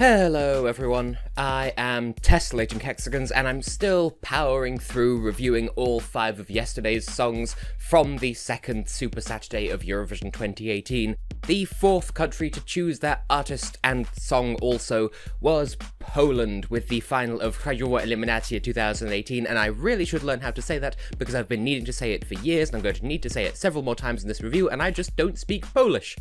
Hello everyone, I am Tessellating Hexagons and I'm still powering through reviewing all 5 of yesterday's songs from the second Super Saturday of Eurovision 2018. The 4th country to choose their artist and song also was Poland with the final of Krajowa Eliminacja 2018, and I really should learn how to say that because I've been needing to say it for years and I'm going to need to say it several more times in this review and I just don't speak Polish.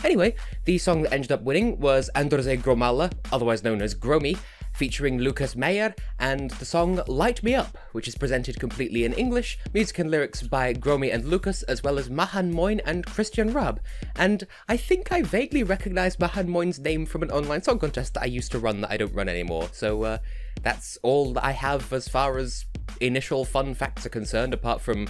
Anyway, the song that ended up winning was Andrzej Gromala, otherwise known as Gromee, featuring Lukas Meijer, and the song Light Me Up, which is presented completely in English, music and lyrics by Gromee and Lukas, as well as Mahan Moin and Christian Rab. And I think I vaguely recognise Mahan Moin's name from an online song contest that I used to run that I don't run anymore, so that's all that I have as far as initial fun facts are concerned, apart from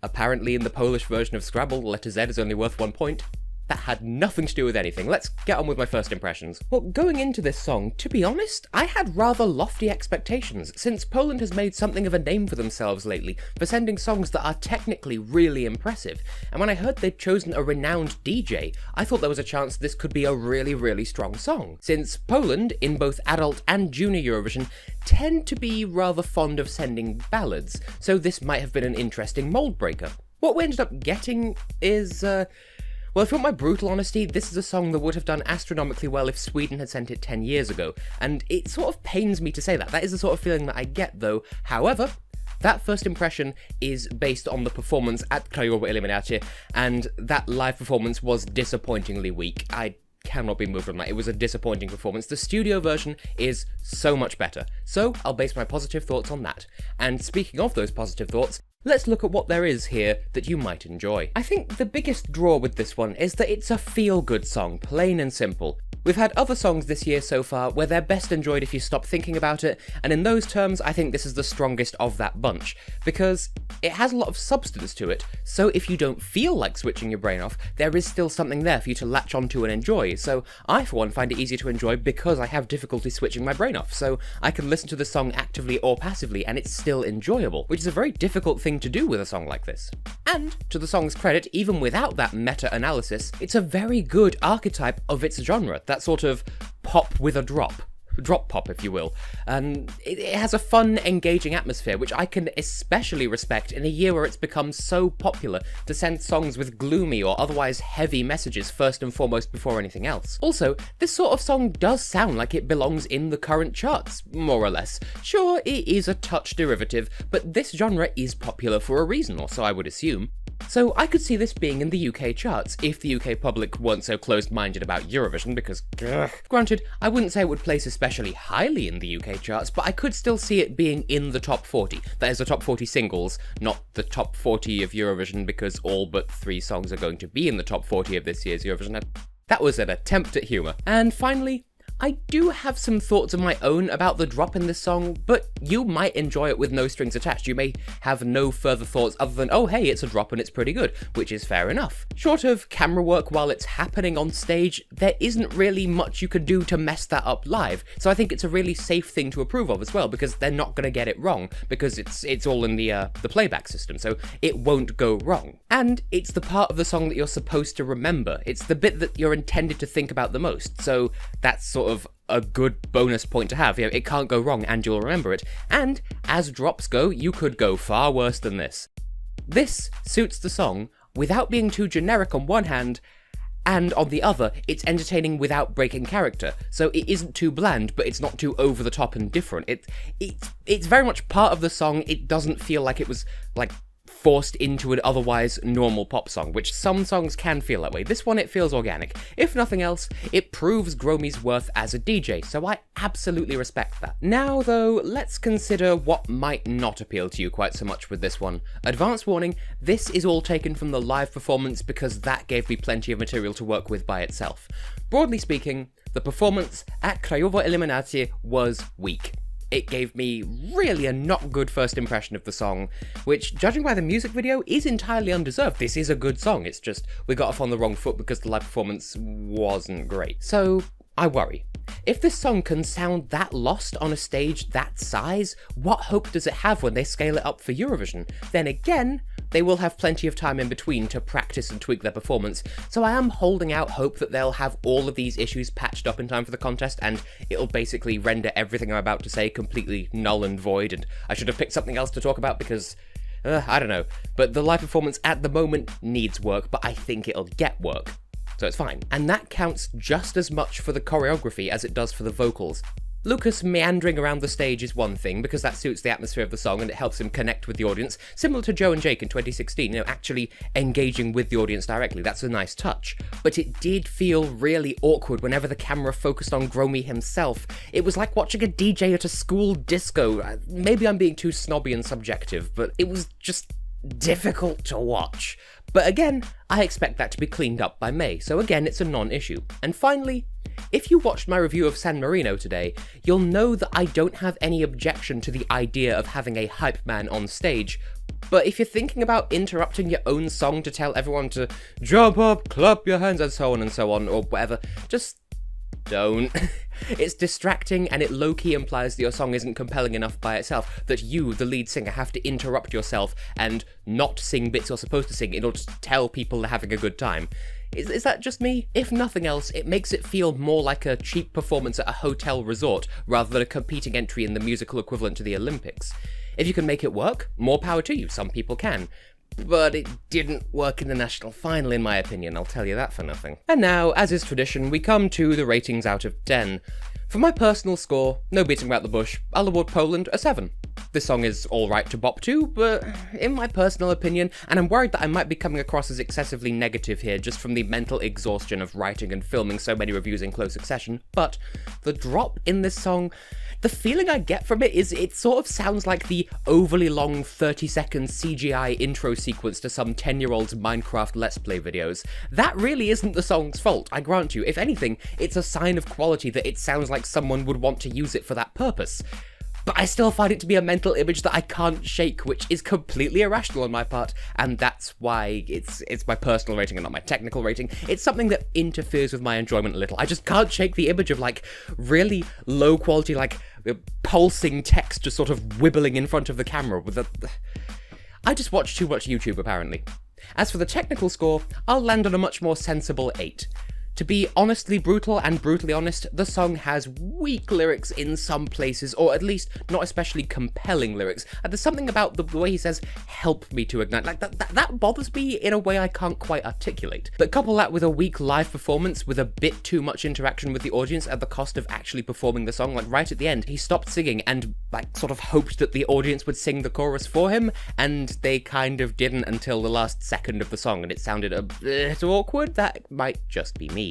apparently in the Polish version of Scrabble, the letter Z is only worth 1 point. That had nothing to do with anything. Let's get on with my first impressions. Well, going into this song, to be honest, I had rather lofty expectations, since Poland has made something of a name for themselves lately for sending songs that are technically really impressive, and when I heard they'd chosen a renowned DJ, I thought there was a chance this could be a really strong song, since Poland, in both adult and junior Eurovision, tend to be rather fond of sending ballads, so this might have been an interesting mold breaker. What we ended up getting is, well, if you want my brutal honesty, this is a song that would have done astronomically well if Sweden had sent it 10 years ago, and it sort of pains me to say that. That is the sort of feeling that I get, though. However, that first impression is based on the performance at Krajowa Eliminacja, and that live performance was disappointingly weak. I cannot be moved on that. It was a disappointing performance. The studio version is so much better, so I'll base my positive thoughts on that. And speaking of those positive thoughts, let's look at what there is here that you might enjoy. I think the biggest draw with this one is that it's a feel-good song, plain and simple. We've had other songs this year so far where they're best enjoyed if you stop thinking about it, and in those terms I think this is the strongest of that bunch, because it has a lot of substance to it, so if you don't feel like switching your brain off, there is still something there for you to latch onto and enjoy. So I for one find it easier to enjoy because I have difficulty switching my brain off, so I can listen to the song actively or passively and it's still enjoyable, which is a very difficult thing to do with a song like this. And, to the song's credit, even without that meta-analysis, it's a very good archetype of its genre, that sort of pop with a drop pop if you will, and it has a fun, engaging atmosphere which I can especially respect in a year where it's become so popular to send songs with gloomy or otherwise heavy messages first and foremost before anything else. Also, this sort of song does sound like it belongs in the current charts, more or less. Sure, it is a touch derivative, but this genre is popular for a reason, or so I would assume. So I could see this being in the UK charts if the UK public weren't so closed-minded about Eurovision, because granted, I wouldn't say it would place especially highly in the UK charts, but I could still see it being in the top 40. That is the top 40 singles, not the top 40 of Eurovision, because all but 3 songs are going to be in the top 40 of this year's Eurovision. That was an attempt at humour. And finally, I do have some thoughts of my own about the drop in this song, but you might enjoy it with no strings attached. You may have no further thoughts other than, oh hey, it's a drop and it's pretty good, which is fair enough. Short of camera work while it's happening on stage, there isn't really much you could do to mess that up live, so I think it's a really safe thing to approve of as well, because they're not going to get it wrong, because it's all in the playback system, so it won't go wrong. And it's the part of the song that you're supposed to remember. It's the bit that you're intended to think about the most, so that's sort of a good bonus point to have. You know, it can't go wrong and you'll remember it. And as drops go, you could go far worse than this. This suits the song without being too generic on one hand, and on the other, it's entertaining without breaking character. So it isn't too bland, but it's not too over the top and different. It's very much part of the song. It doesn't feel like it was like forced into an otherwise normal pop song, which some songs can feel that way. This one, it feels organic. If nothing else, it proves Gromee's worth as a DJ, so I absolutely respect that. Now though, let's consider what might not appeal to you quite so much with this one. Advance warning, this is all taken from the live performance because that gave me plenty of material to work with by itself. Broadly speaking, the performance at Krajowa Eliminacja was weak. It gave me really a not good first impression of the song, which, judging by the music video, is entirely undeserved. This is a good song, it's just we got off on the wrong foot because the live performance wasn't great. So I worry. If this song can sound that lost on a stage that size, what hope does it have when they scale it up for Eurovision? Then again, they will have plenty of time in between to practice and tweak their performance, so I am holding out hope that they'll have all of these issues patched up in time for the contest, and it'll basically render everything I'm about to say completely null and void, and I should have picked something else to talk about because, I don't know. But the live performance at the moment needs work, but I think it'll get work. So it's fine. And that counts just as much for the choreography as it does for the vocals. Lukas meandering around the stage is one thing, because that suits the atmosphere of the song and it helps him connect with the audience, similar to Joe and Jake in 2016, actually engaging with the audience directly. That's a nice touch. But it did feel really awkward whenever the camera focused on Gromee himself. It was like watching a DJ at a school disco. Maybe I'm being too snobby and subjective, but it was just difficult to watch. But again, I expect that to be cleaned up by May, so again, it's a non-issue. And finally, if you watched my review of San Marino today, you'll know that I don't have any objection to the idea of having a hype man on stage, but if you're thinking about interrupting your own song to tell everyone to jump up, clap your hands, and so on, or whatever, just don't. It's distracting, and it low-key implies that your song isn't compelling enough by itself, that you, the lead singer, have to interrupt yourself and not sing bits you're supposed to sing in order to tell people they're having a good time. Is that just me? If nothing else, it makes it feel more like a cheap performance at a hotel resort, rather than a competing entry in the musical equivalent to the Olympics. If you can make it work, more power to you, some people can. But it didn't work in the national final, in my opinion, I'll tell you that for nothing. And now, as is tradition, we come to the ratings out of 10. For my personal score, no beating about the bush, I'll award Poland a 7. This song is alright to bop to, but in my personal opinion, and I'm worried that I might be coming across as excessively negative here just from the mental exhaustion of writing and filming so many reviews in close succession, but the drop in this song, the feeling I get from it is it sort of sounds like the overly long 30-second CGI intro sequence to some 10-year-old's Minecraft Let's Play videos. That really isn't the song's fault, I grant you. If anything, it's a sign of quality that it sounds like someone would want to use it for that purpose. But I still find it to be a mental image that I can't shake, which is completely irrational on my part, and that's why it's my personal rating and not my technical rating. It's something that interferes with my enjoyment a little. I just can't shake the image of, like, really low quality, like, pulsing text just sort of wibbling in front of the camera with a... I just watch too much YouTube, apparently. As for the technical score, I'll land on a much more sensible 8. To be honestly brutal and brutally honest, the song has weak lyrics in some places, or at least not especially compelling lyrics. And there's something about the way he says, "help me to ignite," like that bothers me in a way I can't quite articulate. But couple that with a weak live performance with a bit too much interaction with the audience at the cost of actually performing the song. Like right at the end, he stopped singing and like sort of hoped that the audience would sing the chorus for him, and they kind of didn't until the last second of the song, and it sounded a bit awkward. That might just be me.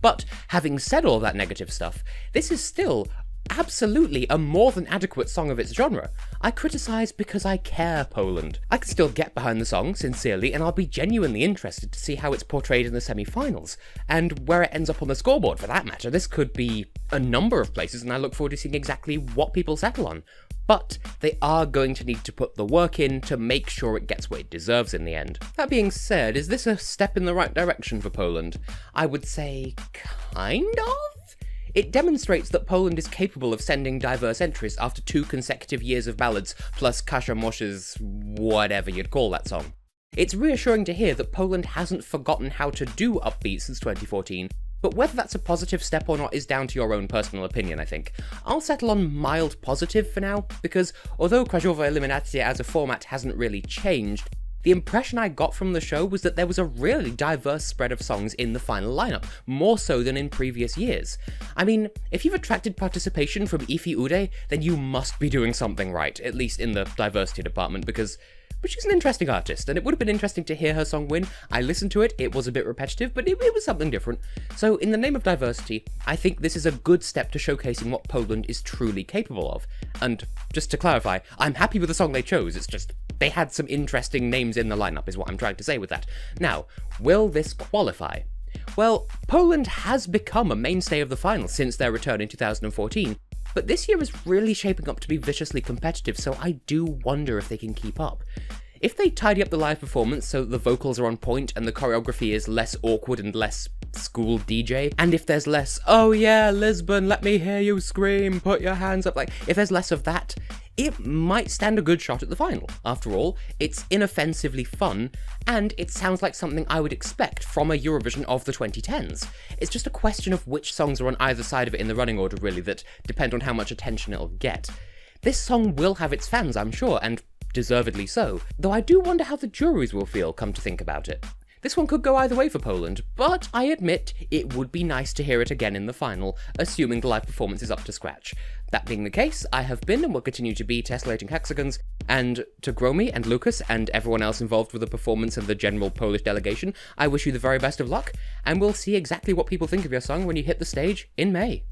But having said all that negative stuff, this is still absolutely a more than adequate song of its genre. I criticise because I care, Poland. I can still get behind the song, sincerely, and I'll be genuinely interested to see how it's portrayed in the semi-finals, and where it ends up on the scoreboard for that matter. This could be a number of places, and I look forward to seeing exactly what people settle on. But they are going to need to put the work in to make sure it gets what it deserves in the end. That being said, is this a step in the right direction for Poland? I would say kind of? It demonstrates that Poland is capable of sending diverse entries after 2 consecutive years of ballads, plus Kasia Mosh's whatever you'd call that song. It's reassuring to hear that Poland hasn't forgotten how to do upbeat since 2014, but whether that's a positive step or not is down to your own personal opinion, I think. I'll settle on mild positive for now, because although Krajowa Eliminacja as a format hasn't really changed, the impression I got from the show was that there was a really diverse spread of songs in the final lineup, more so than in previous years. I mean, if you've attracted participation from Ifi Ude, then you must be doing something right, at least in the diversity department, because she's an interesting artist, and it would have been interesting to hear her song win. I listened to it, it was a bit repetitive, but it was something different. So in the name of diversity, I think this is a good step to showcasing what Poland is truly capable of. And just to clarify, I'm happy with the song they chose, it's just they had some interesting names in the lineup is what I'm trying to say with that. Now, will this qualify? Well, Poland has become a mainstay of the final since their return in 2014, but this year is really shaping up to be viciously competitive, so I do wonder if they can keep up. If they tidy up the live performance so that the vocals are on point and the choreography is less awkward and less school DJ, and if there's less, oh yeah, Lisbon, let me hear you scream, put your hands up, like, if there's less of that, it might stand a good shot at the final. After all, it's inoffensively fun, and it sounds like something I would expect from a Eurovision of the 2010s. It's just a question of which songs are on either side of it in the running order, really, that depend on how much attention it'll get. This song will have its fans, I'm sure, and deservedly so, though I do wonder how the juries will feel, come to think about it. This one could go either way for Poland, but I admit it would be nice to hear it again in the final, assuming the live performance is up to scratch. That being the case, I have been and will continue to be Tessellating Hexagons, and to Gromee and Lukas and everyone else involved with the performance and the general Polish delegation, I wish you the very best of luck, and we'll see exactly what people think of your song when you hit the stage in May.